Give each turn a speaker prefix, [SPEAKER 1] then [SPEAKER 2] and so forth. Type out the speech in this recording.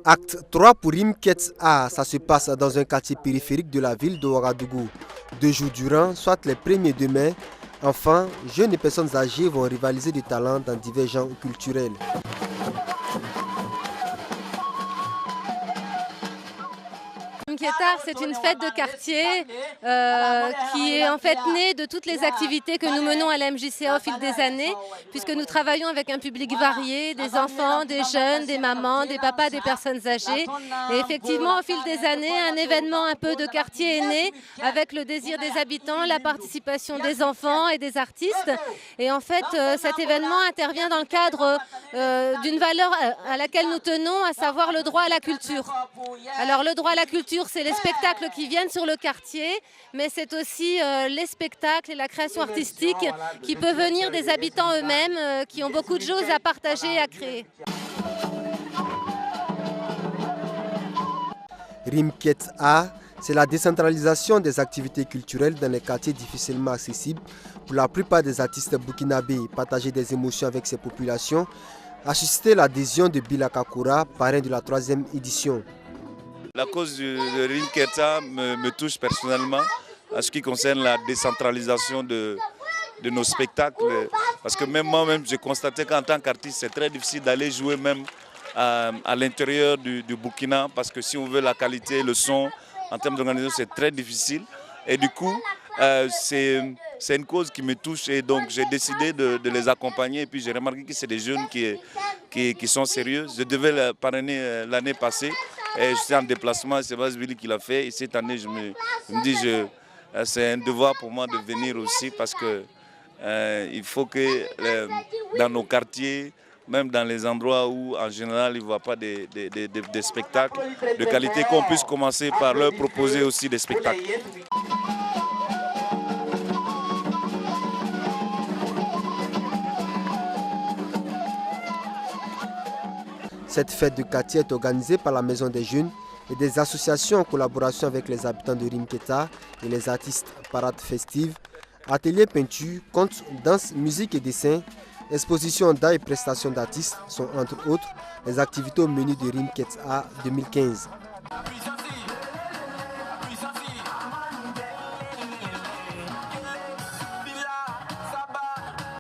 [SPEAKER 1] Acte 3 pour Rimkets A, ça se passe dans un quartier périphérique de la ville de Ouagadougou. 2 jours durant, soit les 1er de mai, enfants, jeunes et personnes âgées vont rivaliser de talents dans divers genres culturels.
[SPEAKER 2] Rimketar, c'est une fête de quartier qui est en fait née de toutes les activités que nous menons à la MJCA au fil des années, puisque nous travaillons avec un public varié, des enfants, des jeunes, des mamans, des papas, des personnes âgées. Et effectivement, au fil des années, un événement un peu de quartier est né, avec le désir des habitants, la participation des enfants et des artistes. Et en fait, cet événement intervient dans le cadre d'une valeur à laquelle nous tenons, à savoir le droit à la culture. Alors le droit à la culture, c'est les spectacles qui viennent sur le quartier, mais c'est aussi les spectacles et la création artistique qui peut venir des habitants eux-mêmes, qui ont beaucoup de choses à partager et à créer.
[SPEAKER 1] Rimkets A, c'est la décentralisation des activités culturelles dans les quartiers difficilement accessibles pour la plupart des artistes burkinabés. Partager des émotions avec ces populations a suscité l'adhésion de Bila Kakura, parrain de la 3e édition.
[SPEAKER 3] La cause de Rimkets A me touche personnellement en ce qui concerne la décentralisation de nos spectacles. Parce que même moi-même, j'ai constaté qu'en tant qu'artiste, c'est très difficile d'aller jouer même à l'intérieur du Burkina. Parce que si on veut la qualité, le son, en termes d'organisation, c'est très difficile. Et du coup, c'est une cause qui me touche et donc j'ai décidé de les accompagner. Et puis j'ai remarqué que c'est des jeunes qui sont sérieux. Je devais le parrainer l'année passée. Et j'étais en déplacement, c'est Basbili qui l'a fait. Et cette année, je me dis, c'est un devoir pour moi de venir aussi parce que il faut que dans nos quartiers, même dans les endroits où en général ils ne voient pas des spectacles de qualité, qu'on puisse commencer par leur proposer aussi des spectacles.
[SPEAKER 1] Cette fête de quartier est organisée par la Maison des Jeunes et des associations en collaboration avec les habitants de Rimkets et les artistes parades festives, ateliers peinture, contes, danse, musique et dessin, expositions d'art et prestations d'artistes sont entre autres les activités au menu de Rimkets A 2015.